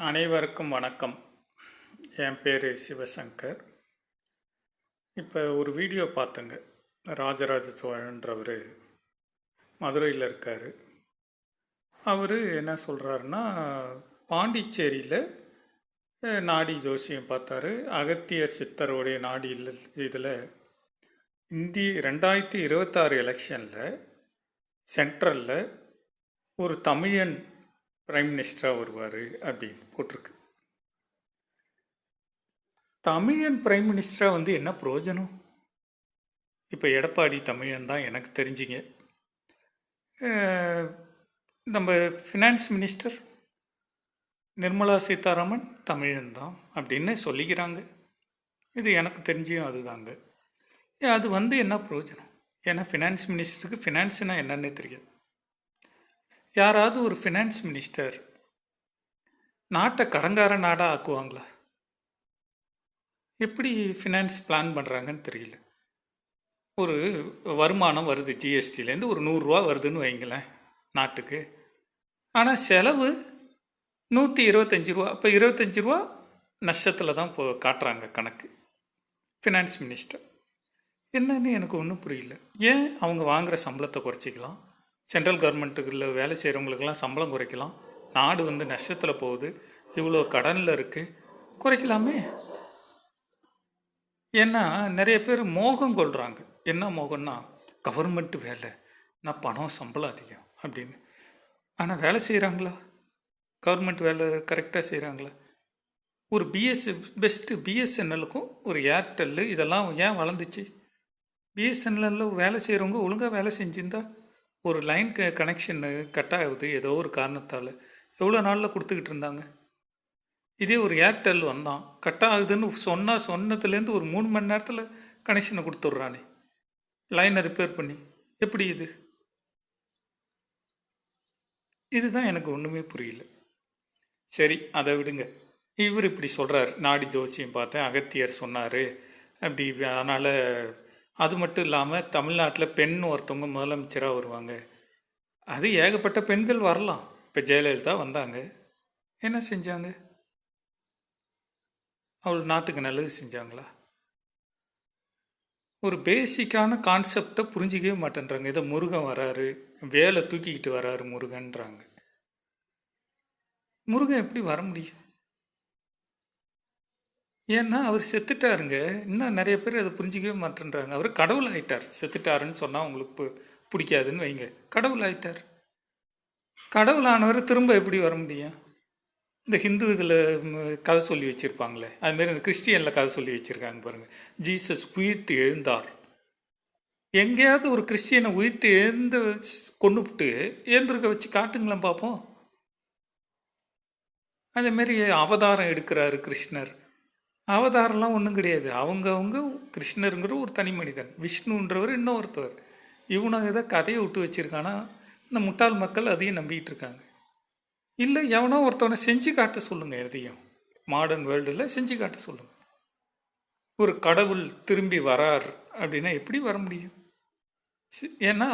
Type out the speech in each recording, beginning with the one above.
அனைவருக்கும் வணக்கம். என் பேர் சிவசங்கர். இப்போ ஒரு வீடியோ பார்த்தேங்க. ராஜராஜ சோழன்றவர் மதுரையில் இருக்கார். அவர் என்ன சொல்கிறாருன்னா, பாண்டிச்சேரியில் நாடி ஜோசியம் பார்த்தாரு. அகத்தியர் சித்தருடைய நாடி இதில் 2026 எலெக்ஷனில் சென்ட்ரலில் ஒரு தமிழன் பிரைம் மினிஸ்டராக வருவார் அப்படின்னு போட்டிருக்கு. தமிழன் பிரைம் மினிஸ்டராக என்ன பிரயோஜனம்? இப்போ எடப்பாடி தமிழன் தான் எனக்கு தெரிஞ்சிங்க. நம்ம ஃபினான்ஸ் மினிஸ்டர் நிர்மலா சீதாராமன் தமிழன் தான் அப்படின்னு சொல்லிக்கிறாங்க. இது எனக்கு தெரிஞ்சும் அதுதாங்க. அது என்ன பிரயோஜனம்? ஏன்னா ஃபினான்ஸ் மினிஸ்டருக்கு ஃபினான்ஸ்னால் என்னன்னே தெரியாது. யாராவது ஒரு ஃபினான்ஸ் மினிஸ்டர் நாட்டை கடங்கார நாடாக ஆக்குவாங்களா? எப்படி ஃபினான்ஸ் பிளான் பண்ணுறாங்கன்னு தெரியல. ஒரு வருமானம் வருது, ஜிஎஸ்டிலேருந்து ஒரு 100 வருதுன்னு வைங்களேன் நாட்டுக்கு. ஆனால் செலவு 125 அப்போ 25 நஷ்டத்தில் தான் காட்டுறாங்க கணக்கு. ஃபினான்ஸ் மினிஸ்டர் என்னன்னு எனக்கு ஒன்றும் புரியல. ஏன் அவங்க வாங்குகிற சம்பளத்தை குறைச்சிக்கலாம்? சென்ட்ரல் கவர்மெண்ட்டுக்குள்ள வேலை செய்கிறவங்களுக்கெல்லாம் சம்பளம் குறைக்கலாம். நாடு நஷ்டத்தில் போகுது, இவ்வளோ கடனில் இருக்குது, குறைக்கலாமே. ஏன்னா நிறைய பேர் மோகம் கொள்கிறாங்க. என்ன மோகம்னா, கவர்மெண்ட்டு வேலை, நான் பணம் சம்பளம் அதிகம் அப்படின்னு. ஆனால் வேலை செய்கிறாங்களா? கவர்மெண்ட் வேலை கரெக்டாக செய்கிறாங்களா? ஒரு பிஎஸ்என்எல்லுக்கும் ஒரு ஏர்டெல்லு இதெல்லாம் ஏன் வளர்ந்துச்சு? பிஎஸ்என்எல்லில் வேலை செய்கிறவங்க ஒழுங்காக வேலை செஞ்சுருந்தா, ஒரு லைன் கனெக்ஷனு கட் ஆகுது ஏதோ ஒரு காரணத்தால், எவ்வளோ நாளில் கொடுத்துக்கிட்டு இருந்தாங்க. இதே ஒரு ஏர்டெல் வந்தான், கட் ஆகுதுன்னு சொன்னதுலேருந்து ஒரு 3 மணி நேரத்தில் கனெக்ஷனை கொடுத்துட்றானே லைனை ரிப்பேர் பண்ணி. எப்படி இதுதான் எனக்கு ஒன்றுமே புரியல. சரி, அதை விடுங்க. இவர் இப்படி சொல்கிறார், நாடி ஜோசியம் பார்த்தேன், அகத்தியர் சொன்னார் அப்படி. அதனால் அது மட்டும் இல்லாமல் தமிழ்நாட்டில் பெண் ஒருத்தவங்க முதலமைச்சராக வருவாங்க. அது ஏகப்பட்ட பெண்கள் வரலாம். இப்போ ஜெயலலிதா வந்தாங்க, என்ன செஞ்சாங்க? அவள் நாட்டுக்கு நல்லது செஞ்சாங்களா? ஒரு பேசிக்கான கான்செப்டை புரிஞ்சிக்கவே மாட்டேன்றாங்க. இதை முருகன் வராரு, வேலை தூக்கிக்கிட்டு வராரு முருகன்றாங்க. முருகன் எப்படி வர முடியும்? ஏன்னா அவர் செத்துட்டாருங்க. இன்னும் நிறைய பேர் அதை புரிஞ்சிக்கவே மாட்டேன்றாங்க. அவர் கடவுள் ஆயிட்டார். செத்துட்டாருன்னு சொன்னால் உங்களுக்கு பிடிக்காதுன்னு வைங்க, கடவுள் ஆயிட்டார். கடவுளானவர் திரும்ப எப்படி வர முடியும்? இந்த ஹிந்து இதில் கதை சொல்லி வச்சுருப்பாங்களே, அதுமாரி இந்த கிறிஸ்டியனில் கதை சொல்லி வச்சுருக்காங்க பாருங்கள். ஜீசஸ் உயிர்த்து எழுந்தார். எங்கேயாவது ஒரு கிறிஸ்டியனை உயிர்த்து கொண்டுபிட்டு ஏந்திருக்க வச்சு காட்டுங்களேன் பார்ப்போம். அதேமாரி அவதாரம் எடுக்கிறாரு கிருஷ்ணர். அவதாரம்லாம் ஒன்றும் கிடையாது. அவங்க கிருஷ்ணருங்கிற ஒரு தனி மனிதன், விஷ்ணுன்றவர் இன்னொருத்தவர். இவனை ஏதோ கதையை விட்டு வச்சுருக்கானா, இந்த முட்டாள் மக்கள் அதையும் நம்பிக்கிட்டு இருக்காங்க. இல்லை, எவனோ ஒருத்தவனை செஞ்சு காட்ட சொல்லுங்கள். எதையும் மாடர்ன் வேர்ல்டில் செஞ்சு காட்ட சொல்லுங்கள். ஒரு கடவுள் திரும்பி வரார் அப்படின்னா எப்படி வர முடியும்? ஏன்னா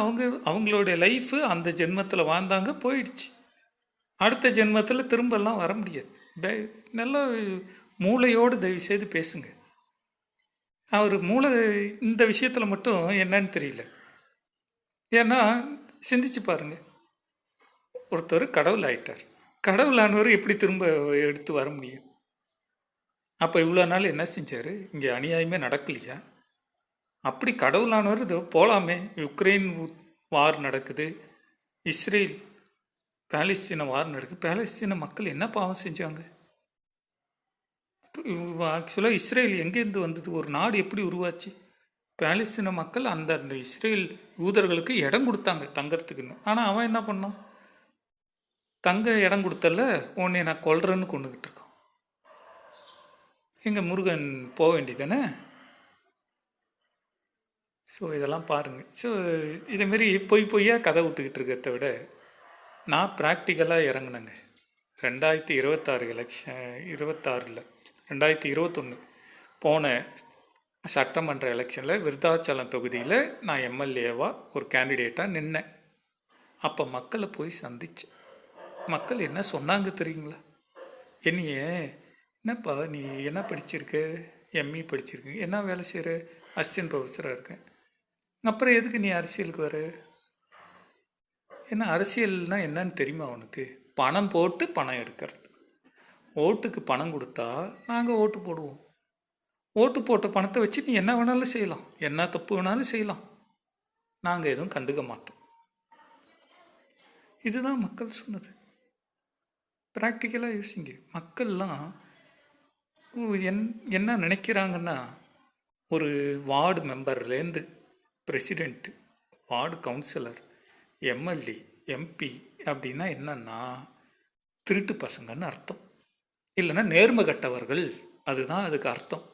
அவங்களுடைய லைஃபு அந்த ஜென்மத்தில் வாழ்ந்தாங்க, போயிடுச்சு. அடுத்த ஜென்மத்தில் திரும்பலாம் வர முடியாது. நல்லா மூளையோடு தயவு செய்து பேசுங்க. அவர் மூளை இந்த விஷயத்தில் மட்டும் என்னன்னு தெரியல. ஏன்னா சிந்திச்சு பாருங்கள், ஒருத்தர் கடவுள் ஆயிட்டார். கடவுளானவர் எப்படி திரும்ப எடுத்து வர முடியும்? அப்போ இவ்வளோ நாள் என்ன செஞ்சார்? இங்கே அநியாயமே நடக்கலையா? அப்படி கடவுளானவர் இது போகலாமே. யுக்ரைன் வார் நடக்குது, இஸ்ரேல் பாலஸ்தீன வார் நடக்குது. பாலஸ்தீன மக்கள் என்ன பாவம் செஞ்சாங்க? ஆக்சுவலாக இஸ்ரேல் எங்கேருந்து வந்தது? ஒரு நாடு எப்படி உருவாச்சு? பாலஸ்தீன மக்கள் அந்த இஸ்ரேல் யூதர்களுக்கு இடம் கொடுத்தாங்க தங்கறதுக்குன்னு. ஆனால் அவன் என்ன பண்ணான்? தங்க இடம் கொடுத்தல, உன்னை நான் கொல்றேன்னு கொண்டுக்கிட்டு இருக்கான். எங்கள் முருகன் போக வேண்டியதானே? ஸோ இதெல்லாம் பாருங்கள். ஸோ இதேமாரி பொய்யாக கதை விட்டுக்கிட்டு இருக்கிறத விட நான் ப்ராக்டிக்கலாக இறங்கினேங்க. 2026 எலெக்ஷன் 2021 போன சட்டமன்ற எலெக்ஷனில் விருத்தாச்சலம் தொகுதியில் நான் எம்எல்ஏவாக ஒரு கேண்டிடேட்டாக நின்னேன். அப்போ மக்களை போய் சந்தித்தேன். மக்கள் என்ன சொன்னாங்க தெரியுங்களா? என்னைய என்னப்பா நீ என்ன படிச்சிருக்க? எம்இ படிச்சிருக்க, என்ன வேலை செய்கிற? அசிஸ்டன்ட் ப்ரொஃபஸராக இருக்கேன். அப்புறம் எதுக்கு நீ அரசியலுக்கு வர? ஏன்னா அரசியல்னால் என்னன்னு தெரியுமா உனக்கு? பணம் போட்டு பணம் எடுக்கிறது. ஓட்டுக்கு பணம் கொடுத்தா நாங்கள் ஓட்டு போடுவோம். ஓட்டு போட்ட பணத்தை வச்சு நீ என்ன வேணாலும் செய்யலாம், என்ன தப்பு வேணாலும் செய்யலாம், நாங்கள் எதுவும் கண்டுக்க மாட்டோம். இதுதான் மக்கள் சொன்னது. ப்ராக்டிக்கலாக யோசிங்க. மக்கள்லாம் என்ன நினைக்கிறாங்கன்னா, ஒரு வார்டு மெம்பர்லேருந்து president, ward councillor, MLA, MP அப்படின்னா என்னன்னா திருட்டு பசங்கன்னு அர்த்தம், இல்லைன்னா நேர்மை கட்டவர்கள், அதுதான் அதுக்கு அர்த்தம்.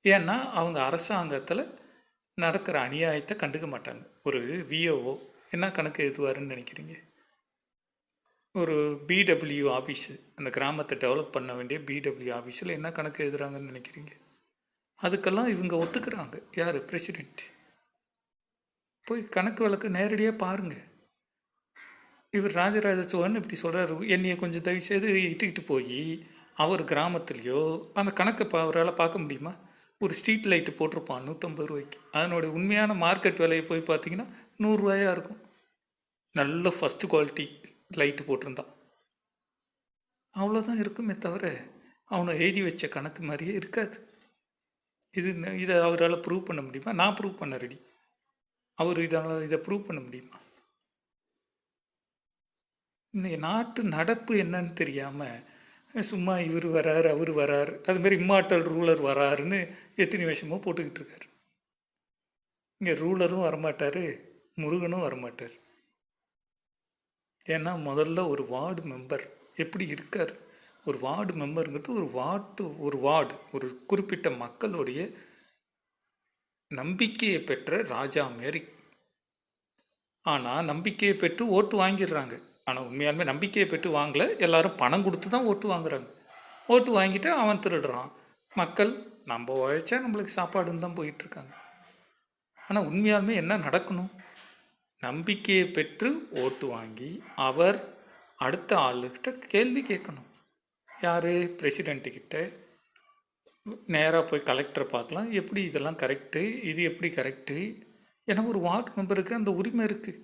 ஏன்னா அவங்க அரசாங்கத்தில் நடக்கிற அநியாயத்தை கண்டுக்க மாட்டாங்க. ஒரு விஓஓ என்ன கணக்கு எழுதுவாருன்னு நினைக்கிறீங்க? ஒரு பிடபிள்யூ ஆஃபீஸு, அந்த கிராமத்தை டெவலப் பண்ண வேண்டிய பிடபிள்யூ ஆஃபீஸில் என்ன கணக்கு எழுதுறாங்கன்னு நினைக்கிறீங்க? அதுக்கெல்லாம் இவங்க ஒத்துக்கிறாங்க. யார்? பிரசிடெண்ட். போய் கணக்கு வழக்கு நேரடியாக பாருங்கள். இவர் ராஜராஜ சோழன் இப்படி சொல்கிறாரு, என்னையை கொஞ்சம் தயவு செய்து இட்டுக்கிட்டு போய் அவர் கிராமத்துலேயோ அந்த கணக்கை அவரால் பார்க்க முடியுமா? ஒரு ஸ்ட்ரீட் லைட்டு போட்டிருப்பான் 150 ரூபாய்க்கு, அதனுடைய உண்மையான மார்க்கெட் விலையை போய் பார்த்தீங்கன்னா 100 ரூபாயாக இருக்கும். நல்ல ஃபஸ்ட்டு குவாலிட்டி லைட்டு போட்டிருந்தான். அவ்வளோதான் இருக்குமே தவிர அவனை எழுதி வச்ச கணக்கு மாதிரியே இருக்காது. இதை அவரால் ப்ரூவ் பண்ண முடியுமா? நான் ப்ரூவ் பண்ண ரெடி. அவர் இதை ப்ரூவ் பண்ண முடியுமா? இந்த நாட்டு நடப்பு என்னன்னு தெரியாமல் சும்மா இவர் வராரு, அவர் வராரு, அதுமாரி இம்மார்டல் ரூலர் வராருன்னு எத்தனை வருஷமோ போட்டுக்கிட்டு இருக்காரு. இங்கே ரூலரும் வரமாட்டார், முருகனும் வரமாட்டார். ஏன்னா முதல்ல ஒரு வார்டு மெம்பர் எப்படி இருக்கார்? ஒரு வார்டு மெம்பருங்கிறது ஒரு வார்டு ஒரு குறிப்பிட்ட மக்களுடைய நம்பிக்கையை பெற்ற ராஜா மாரி. ஆனால் நம்பிக்கையை பெற்று ஓட்டு வாங்கிடுறாங்க. ஆனால் உண்மையாலுமே நம்பிக்கையை பெற்று வாங்கலை, எல்லாரும் பணம் கொடுத்து தான் ஓட்டு வாங்குறாங்க. ஓட்டு வாங்கிட்டு அவன் திருடுறான். மக்கள் நம்ம உழைச்சா நம்மளுக்கு சாப்பாடுன்னு தான் போயிட்டுருக்காங்க. ஆனால் உண்மையாலுமே என்ன நடக்கணும்? நம்பிக்கையை பெற்று ஓட்டு வாங்கி அவர் அடுத்த ஆளுகிட்ட கேள்வி கேட்கணும். யார்? பிரசிடெண்ட்டுக்கிட்ட. நேராக போய் கலெக்டரை பார்க்கலாம், எப்படி இதெல்லாம் கரெக்டு, இது எப்படி கரெக்டு. ஏன்னா ஒரு வார்டு மெம்பருக்கு அந்த உரிமை இருக்குது.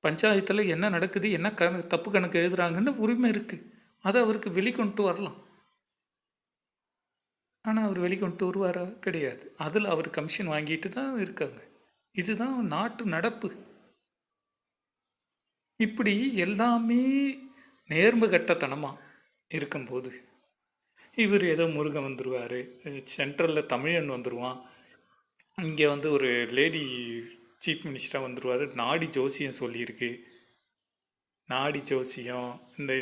பஞ்சாயத்தில் என்ன நடக்குது, என்ன தப்பு கணக்கு எழுதுறாங்கன்னு உரிமை இருக்குது. அதை அவருக்கு வெளிக்கொண்டு வரலாம். ஆனால் அவர் வெளிக்கொண்டு வருவாரா? கிடையாது. அதில் அவர் கமிஷன் வாங்கிட்டு தான் இருக்காங்க. இதுதான் நாட்டு நடப்பு. இப்படி எல்லாமே நேர்மகட்டத்தனமாக இருக்கும்போது இவர் ஏதோ முருகன் வந்துடுவார், சென்ட்ரலில் தமிழன் வந்துடுவான், இங்கே ஒரு லேடி சீஃப் மினிஸ்டராக வந்துடுவார், நாடி ஜோசியம் சொல்லியிருக்கு, நாடி ஜோசியம், இந்த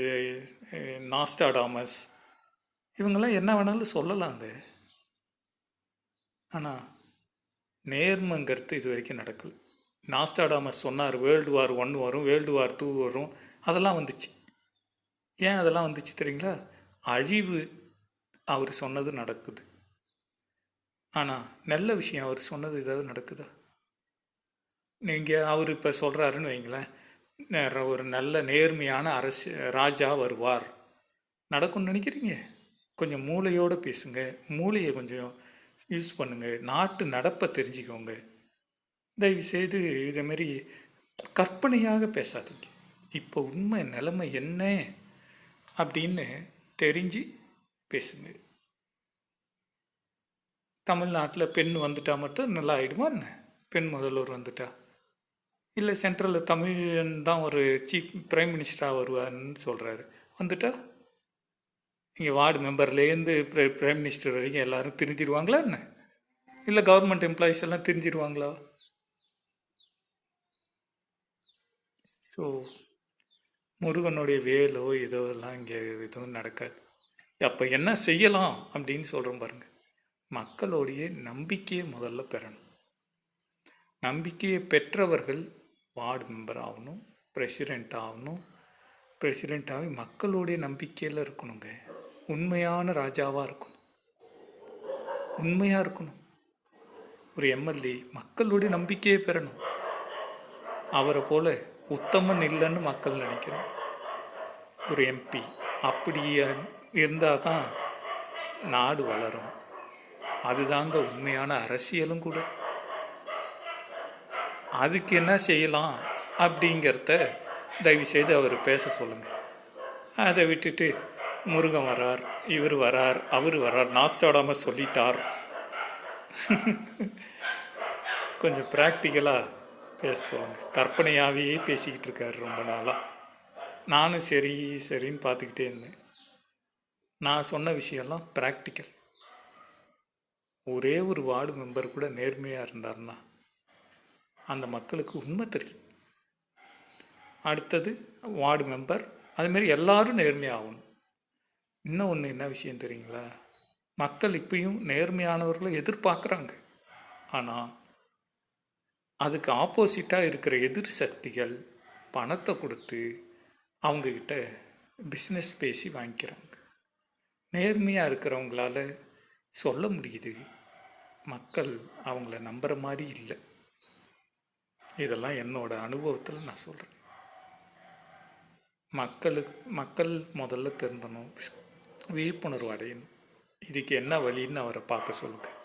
நாஸ்டாடாமஸ், இவங்கெல்லாம் என்ன வேணாலும் சொல்லலாங்க. ஆனால் நேர்மைங்கிறது இது வரைக்கும் நடக்கலை. நாஸ்டாடாமஸ் சொன்னார் வேர்ல்டு வார் 1 வரும், வேர்ல்டு வார் 2 வரும், அதெல்லாம் வந்துச்சு. ஏன் அதெல்லாம் வந்துச்சு தெரியுங்களா? அழிவு அவர் சொன்னது நடக்குது. ஆனால் நல்ல விஷயம் அவர் சொன்னது ஏதாவது நடக்குதா? நீங்கள் அவர் இப்போ சொல்கிறாருன்னு வைங்களேன், ஒரு நல்ல நேர்மையான ராஜா வருவார், நடக்கும்னு நினைக்கிறீங்க? கொஞ்சம் மூளையோடு பேசுங்க, மூளையை கொஞ்சம் யூஸ் பண்ணுங்கள், நாட்டு நடப்பை தெரிஞ்சுக்கோங்க. தயவுசெய்து இதேமாரி கற்பனையாக பேசாதீங்க. இப்போ உண்மை நிலைமை என்ன அப்படின்னு தெரிஞ்சு பேசுங்க. தமிழ்நாட்டில் பெண் வந்துட்டா மட்டும் நல்லா ஆகிடுமா என்ன? பெண் முதல்வர் வந்துட்டா, இல்லை சென்ட்ரலில் தமிழன் தான் ஒரு சீஃப் பிரைம் மினிஸ்டராக வருவார்னு சொல்கிறாரு, வந்துட்டா இங்கே வார்டு மெம்பர்லேருந்து பிரைம் மினிஸ்டர் வரைக்கும் எல்லோரும் திருந்திடுவாங்களா என்ன? இல்லை கவர்மெண்ட் எம்ப்ளாயீஸ் எல்லாம் திருந்திடுவாங்களா? ஸோ முருகனுடைய வேலோ இதெல்லாம் இங்கே எதுவும் நடக்காது. அப்போ என்ன செய்யலாம் அப்படின்னு சொல்கிறோம் பாருங்கள். மக்களுடைய நம்பிக்கையை முதல்ல பெறணும். நம்பிக்கையை பெற்றவர்கள் வார்டு மெம்பர் ஆகணும், பிரசிடெண்ட் ஆகணும். பிரசிடெண்ட்டாகி மக்களுடைய நம்பிக்கையில் இருக்கணுங்க. உண்மையான ராஜாவாக இருக்கணும், உண்மையாக இருக்கணும். ஒரு எம்எல்ஏ மக்களுடைய நம்பிக்கையை பெறணும். அவரை போல் உத்தமன் இல்லைன்னு மக்கள் நினைக்கணும். ஒரு எம்பி. அப்படி இருந்தால் தான் நாடு வளரும். அதுதாங்க உண்மையான அரசியலும் கூட. அதுக்கு என்ன செய்யலாம் அப்படிங்கிறத தயவுசெய்து அவர் பேச சொல்லுங்கள். அதை விட்டுட்டு முருகன் வரார், இவர் வரார், அவர் வரார், நாஸ்தாடாமல் சொல்லிட்டார். கொஞ்சம் ப்ராக்டிக்கலாக பேச சொல்லுங்கள். கற்பனையாகவே பேசிக்கிட்டு இருக்கார் ரொம்ப நாளாக. நானும் சரி சரின்னு பார்த்துக்கிட்டே இருந்தேன். நான் சொன்ன விஷயம்லாம் ப்ராக்டிக்கல். ஒரே ஒரு வார்டு மெம்பர் கூட நேர்மையாக இருந்தார்னா அந்த மக்களுக்கு உண்மை தெரியும். அடுத்தது வார்டு மெம்பர், அதுமாரி எல்லாரும் நேர்மையாகணும். இன்னும் ஒன்று என்ன விஷயம் தெரியுங்களா? மக்கள் இப்பயும் நேர்மையானவர்களை எதிர்பார்க்குறாங்க. ஆனால் அதுக்கு ஆப்போசிட்டாக இருக்கிற எதிர் சக்திகள் பணத்தை கொடுத்து அவங்கக்கிட்ட பிஸ்னஸ் பேசி வாங்கிக்கிறாங்க. நேர்மையாக இருக்கிறவங்களால சொல்ல முடியுது, மக்கள் அவங்கள நம்புகிற மாதிரி இல்லை. இதெல்லாம் என்னோட அனுபவத்தில் நான் சொல்கிறேன். மக்கள் முதல்ல திருந்தணும், விழிப்புணர்வு அடையணும். இதுக்கு என்ன வழின்னு அவரை பார்க்க சொல்லுங்கள்.